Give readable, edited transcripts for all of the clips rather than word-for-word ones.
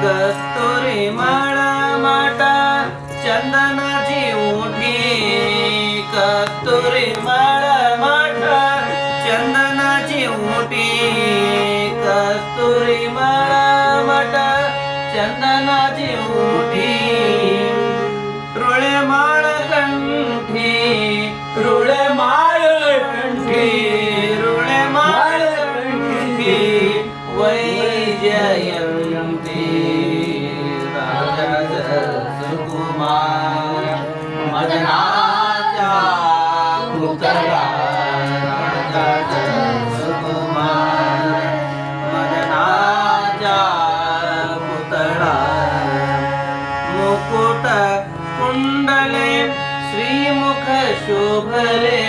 कस्तुरी मळमट चंदनाची उठी, कस्तुरी मळमट चंदनाची उठी, कस्तुरी मळमट चंदनाची उठी, रुळे माळ कंठी, रुळे माळ कंठी, रुळे माळ कंठी, वैजयंती सुकुमार मदनाचा पुतळा, राजाचा सुकुमार मदनाचा पुतळा, मुकुट कुंडले श्रीमुख शोभले,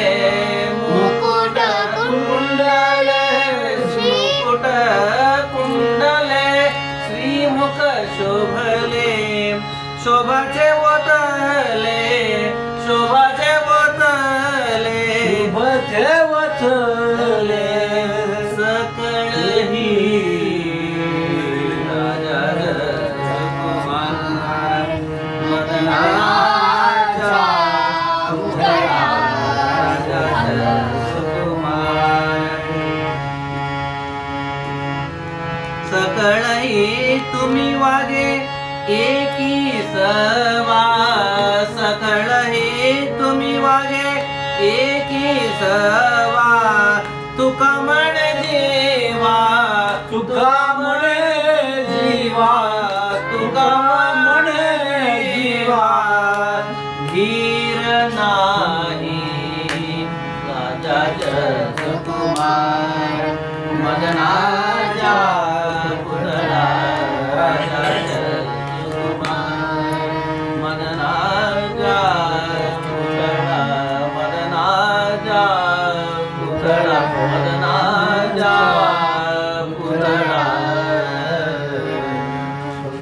मुकुट कुंडले, मुकुट कुंडले श्रीमुख शोभले, शोभाचे वतले, शोभाचे वतले, शोभाचे वतले, सकळ ही राजा सुकुमार मदनाचा पुतळा, राजा सुकुमार, सकळही तुम्ही वागे एकी सवा, सकळ हे तुम्ही वागे एकी सवा, तुका म्हणे जीवा, तुका म्हणे जीवा, तुका